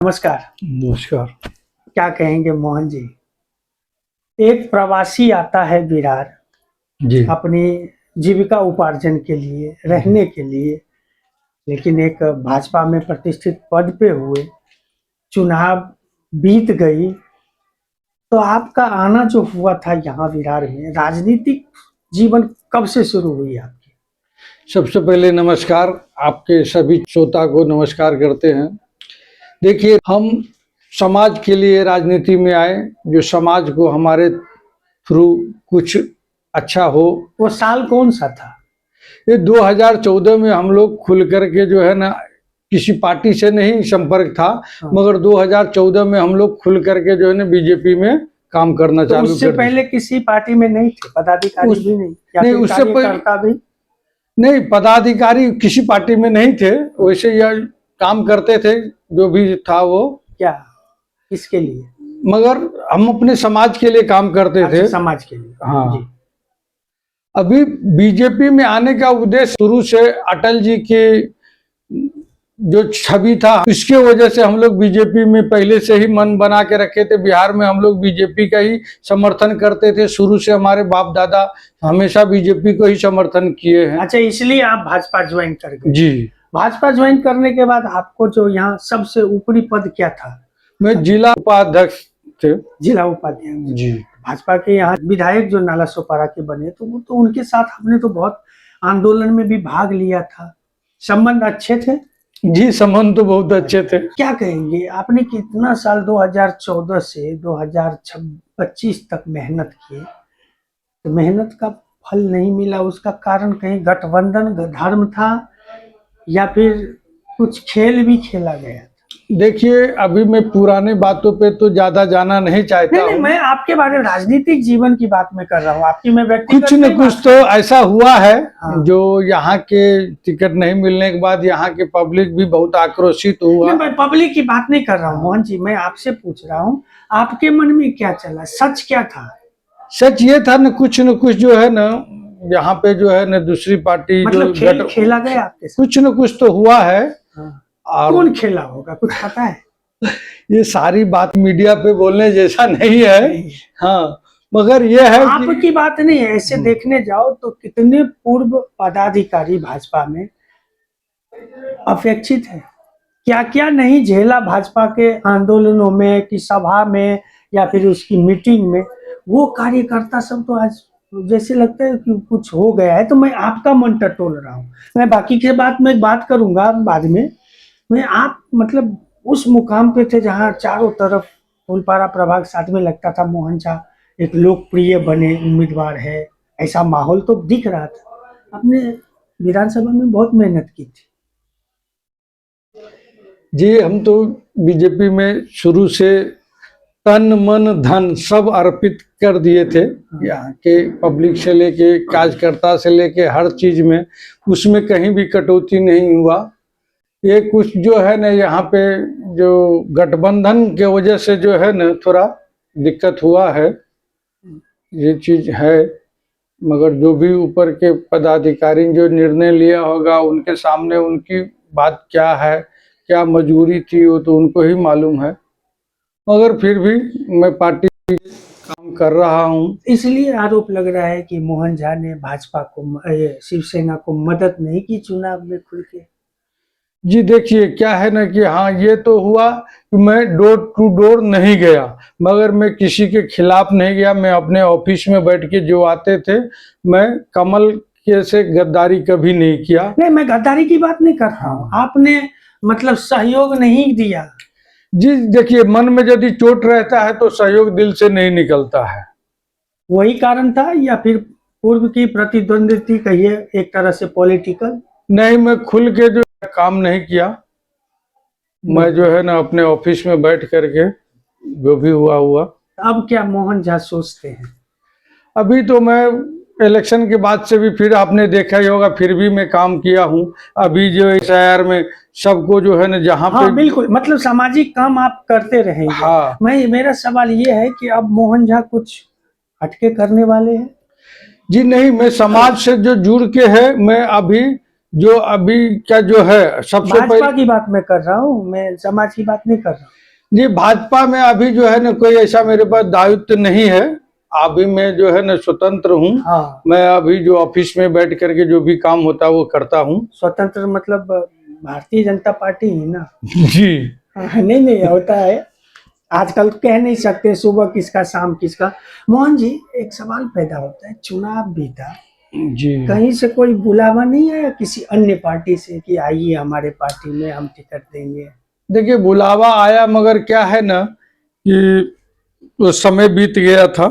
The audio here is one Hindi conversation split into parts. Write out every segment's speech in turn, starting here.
नमस्कार। नमस्कार। क्या कहेंगे मोहन जी? एक प्रवासी आता है विरार जी। अपनी जीविका उपार्जन के लिए, रहने के लिए, लेकिन एक भाजपा में प्रतिष्ठित पद पे हुए, चुनाव बीत गई, तो आपका आना जो हुआ था यहाँ विरार में, राजनीतिक जीवन कब से शुरू हुई आपकी? सबसे पहले नमस्कार, आपके सभी श्रोता को नमस्कार करते हैं। देखिए, हम समाज के लिए राजनीति में आए, जो समाज को हमारे थ्रू कुछ अच्छा हो। वो साल कौन सा था? ये 2014 में हम लोग खुल करके जो है ना, किसी पार्टी से नहीं संपर्क था, मगर 2014 में हम लोग खुल करके जो है ना बीजेपी में काम करना तो चालू कर। उससे पहले किसी पार्टी में नहीं थे, पदाधिकारी भी नहीं, या नहीं, फिर उससे कार्यकर्ता भी नहीं, पदाधिकारी किसी पार्टी में नहीं थे, वैसे यह काम करते थे जो भी था वो। क्या, किसके लिए? मगर हम अपने समाज के लिए काम करते थे। समाज के लिए। हाँ जी। अभी बीजेपी में आने का उद्देश्य शुरू से अटल जी की जो छवि था, इसके वजह से हम लोग बीजेपी में पहले से ही मन बना के रखे थे। बिहार में हम लोग बीजेपी का ही समर्थन करते थे, शुरू से हमारे बाप दादा हमेशा बीजेपी को ही समर्थन किए हैं। अच्छा, इसलिए आप भाजपा ज्वाइन कर गए? जी। भाजपा ज्वाइन करने के बाद आपको जो यहाँ सबसे ऊपरी पद क्या था? मैं जिला उपाध्यक्ष थे। जिला उपाध्यक्ष। जी। भाजपा के यहाँ विधायक जो नाला सोपारा के बने, तो वो तो उनके साथ आपने तो बहुत आंदोलन में भी भाग लिया था, संबंध अच्छे थे? जी, संबंध तो बहुत अच्छे थे। क्या कहेंगे, आपने कितना साल 2014 से 2025 तक मेहनत की, तो मेहनत का फल नहीं मिला, उसका कारण कहीं गठबंधन धर्म था या फिर कुछ खेल भी खेला गया? देखिए, अभी मैं पुराने बातों पे तो ज्यादा जाना नहीं चाहता हूँ। मैं आपके बारे में राजनीतिक जीवन की बात में कर रहा हूँ, आपकी मैं व्यक्तिगत कुछ न कुछ तो ऐसा हुआ है। हाँ। जो यहाँ के टिकट नहीं मिलने के बाद यहाँ के पब्लिक भी बहुत आक्रोशित हुआ। मैं पब्लिक की बात नहीं कर रहा हूँ मोहन जी, मैं आपसे पूछ रहा हूँ आपके मन में क्या चला, सच क्या था? सच ये था न कुछ जो है ना, यहाँ पे जो है न दूसरी पार्टी मतलब जो खेला गया आपके साथ? कुछ न कुछ तो हुआ है। हाँ। और कौन खेला होगा, कुछ पता है? ये सारी बात मीडिया पे बोलने जैसा नहीं है। हाँ, मगर ये है आपकी बात नहीं है, ऐसे देखने जाओ तो कितने पूर्व पदाधिकारी भाजपा में अपेक्षित है, क्या क्या नहीं झेला भाजपा के आंदोलनों में, कि सभा में या फिर उसकी मीटिंग में। वो कार्यकर्ता सब तो आज जैसे लगता है कि कुछ हो गया है। तो मैं आपका मन टटोल रहा हूँ, मैं बाकी के बात में बात करूंगा बाद में। मैं आप मतलब उस मुकाम पे थे जहाँ चारों तरफ फूलपारा प्रभाग साथ में लगता था, मोहन झा एक लोकप्रिय बने उम्मीदवार है, ऐसा माहौल तो दिख रहा था। आपने विधानसभा में बहुत मेहनत की थी। जी, हम तो बीजेपी में शुरू से तन मन धन सब अर्पित कर दिए थे। यहाँ के पब्लिक से लेके कार्यकर्ता से लेके हर चीज में, उसमें कहीं भी कटौती नहीं हुआ। ये कुछ जो है ना यहाँ पे जो गठबंधन के वजह से जो है ना थोड़ा दिक्कत हुआ है, ये चीज है। मगर जो भी ऊपर के पदाधिकारी जो निर्णय लिया होगा, उनके सामने उनकी बात क्या है, क्या मजबूरी थी, वो तो उनको ही मालूम है। मगर फिर भी मैं पार्टी काम कर रहा हूँ। इसलिए आरोप लग रहा है कि मोहन झा ने भाजपा को, शिवसेना को मदद नहीं की चुनाव में खुल के। जी देखिए, क्या है ना कि हाँ, ये तो हुआ कि मैं डोर टू डोर नहीं गया, मगर मैं किसी के खिलाफ नहीं गया। मैं अपने ऑफिस में बैठ के जो आते थे, मैं कमल के से गद्दारी कभी नहीं किया। नहीं, मैं गद्दारी की बात नहीं कर रहा हूँ, आपने मतलब सहयोग नहीं दिया। जी देखिए, मन में यदि चोट रहता है तो सहयोग दिल से नहीं निकलता है। वही कारण था, या फिर पूर्व की प्रतिद्वंदी कहिए, एक तरह से पॉलिटिकल? नहीं, मैं खुल के जो काम नहीं किया। मैं जो है ना अपने ऑफिस में बैठ करके जो भी हुआ। अब क्या मोहन झा सोचते हैं? अभी तो मैं इलेक्शन के बाद से भी, फिर आपने देखा ही होगा, फिर भी मैं काम किया हूँ। अभी जो इस शहर में सबको जो है ना जहाँ हाँ, पे बिल्कुल, मतलब सामाजिक काम आप करते रहेंगे। हाँ। मेरा सवाल ये है कि अब मोहन झा कुछ हटके करने वाले हैं? जी नहीं, मैं समाज से जो जुड़ के है, मैं अभी जो अभी का जो है सबसे भाजपा पहले, की बात मैं कर रहा हूँ, मैं समाज की बात नहीं कर रहा हूँ। जी भाजपा में अभी जो है ना कोई ऐसा मेरे पास दायित्व नहीं है। अभी मैं जो है ना स्वतंत्र हूँ। हाँ, मैं अभी जो ऑफिस में बैठ करके जो भी काम होता है वो करता हूँ। स्वतंत्र मतलब भारतीय जनता पार्टी ही ना। जी हाँ, नहीं नहीं होता है, आजकल कह नहीं सकते सुबह किसका शाम किसका। मोहन जी, एक सवाल पैदा होता है, चुनाव भी था, जी। कहीं से कोई बुलावा नहीं आया किसी अन्य पार्टी से कि आइए हमारे पार्टी में, हम टिकट देंगे? देखिए बुलावा आया, मगर क्या है ना कि वो समय बीत गया था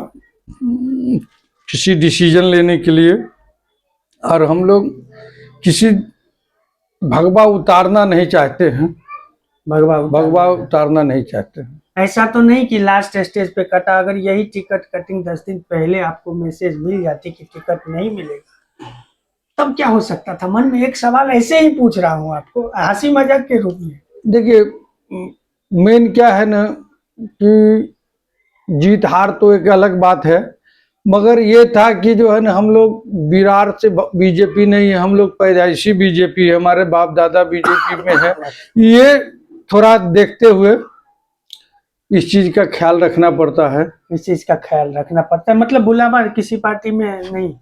किसी डिसीजन लेने के लिए, और हम लोग किसी भगवा उतारना नहीं चाहते हैं। भगवा उतारना नहीं चाहते हैं। ऐसा तो नहीं कि लास्ट स्टेज पे कटा, अगर यही टिकट कटिंग 10 दिन पहले आपको मैसेज मिल जाती कि टिकट नहीं मिलेगा, तब क्या हो सकता था? मन में एक सवाल ऐसे ही पूछ रहा हूँ आपको, हंसी मजाक के रूप में। देखिए मेन क्या है ना कि जीत हार तो एक अलग बात है, मगर ये था कि जो है ना हम लोग विरार से बीजेपी नहीं है, हम लोग पैदाइशी बीजेपी है, हमारे बाप दादा बीजेपी में है। ये थोड़ा देखते हुए इस चीज का ख्याल रखना पड़ता है। इस चीज का ख्याल रखना पड़ता है, मतलब बुलावा किसी पार्टी में नहीं,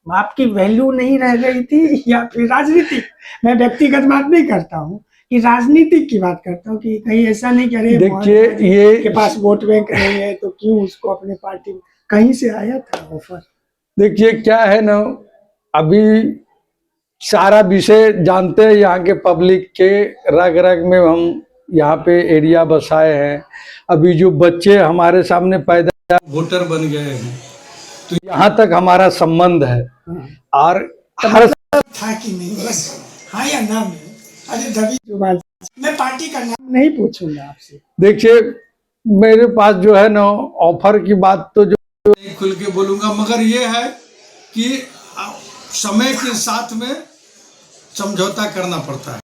आपकी वैल्यू नहीं रह गई थी, या फिर राजनीति, मैं व्यक्तिगत बात नहीं करता हूँ, कि राजनीतिक की बात करता हूँ, कि कहीं ऐसा नहीं करे देखिए ये के पास वोट बैंक नहीं है तो क्यों उसको अपने पार्टी में, कहीं से आया था ऑफर? देखिए क्या है ना, अभी सारा विषय जानते हैं, यहाँ के पब्लिक के रग रग में हम यहाँ पे एरिया बसाए हैं। अभी जो बच्चे हमारे सामने पैदा वोटर बन गए हैं, तो यहाँ तक हमारा संबंध है। और हर था कि नहीं, बस हाँ या ना में। अरे दबी जुबान, मैं पार्टी का नाम नहीं पूछूंगा आपसे। देखिए मेरे पास जो है ना ऑफर की बात तो जो नहीं खुल के बोलूंगा, मगर ये है कि समय के साथ में समझौता करना पड़ता है।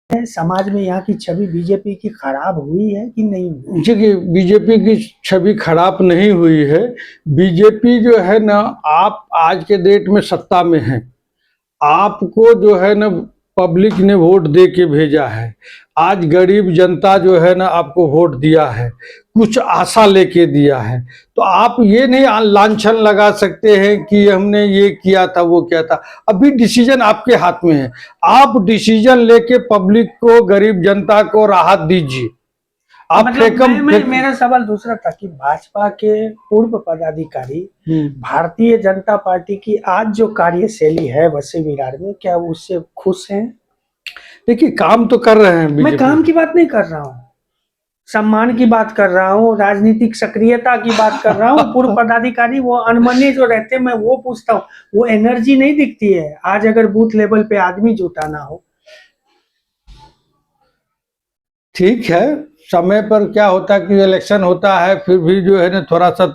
समाज में यहाँ की छवि बीजेपी की खराब हुई है कि नहीं हुई? देखिए बीजेपी की छवि खराब नहीं हुई है। बीजेपी जो है ना, आप आज के डेट में सत्ता में है, आपको जो है ना पब्लिक ने वोट दे के भेजा है। आज गरीब जनता जो है ना आपको वोट दिया है, कुछ आशा लेके दिया है, तो आप ये नहीं लांछन लगा सकते हैं कि हमने ये किया था वो किया था। अभी डिसीजन आपके हाथ में है, आप डिसीजन लेके पब्लिक को, गरीब जनता को राहत दीजिए। आप मतलब मेरा सवाल दूसरा था कि भाजपा के पूर्व पदाधिकारी भारतीय जनता पार्टी की आज जो कार्यशैली है वसई विरार में, क्या उससे खुश हैं? देखिए काम तो कर रहे हैं मैं काम की बात नहीं कर रहा हूँ, सम्मान की बात कर रहा हूँ, राजनीतिक सक्रियता की बात कर रहा हूँ। पूर्व पदाधिकारी वो अनमने जो रहते हैं, मैं वो पूछता हूँ, वो एनर्जी नहीं दिखती है आज अगर बूथ लेवल पे आदमी जुटाना हो? ठीक है, समय पर क्या होता है कि इलेक्शन होता है, फिर भी जो है ना थोड़ा सा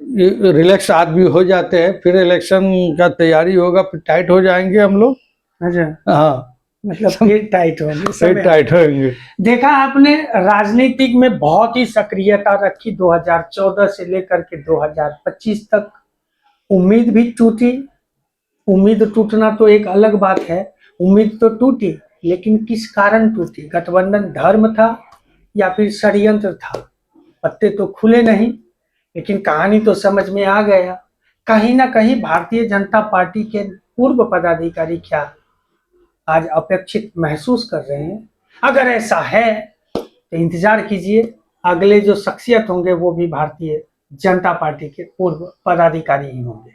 रिलैक्स आदमी हो जाते हैं, फिर इलेक्शन का तैयारी होगा, फिर टाइट हो जाएंगे हम लोग। अच्छा, हाँ मतलब फिर टाइट होंगे, फिर टाइट होंगे। देखा आपने राजनीतिक में बहुत ही सक्रियता रखी 2014 से लेकर के 2025 तक, उम्मीद भी टूटी। उम्मीद टूटना तो एक अलग बात है, उम्मीद तो टूटी, लेकिन किस कारण टूटी? गठबंधन धर्म था या फिर षड्यंत्र था? पत्ते तो खुले नहीं, लेकिन कहानी तो समझ में आ गया। कहीं ना कहीं भारतीय जनता पार्टी के पूर्व पदाधिकारी क्या आज अपेक्षित महसूस कर रहे हैं? अगर ऐसा है तो इंतजार कीजिए, अगले जो शख्सियत होंगे वो भी भारतीय जनता पार्टी के पूर्व पदाधिकारी ही होंगे।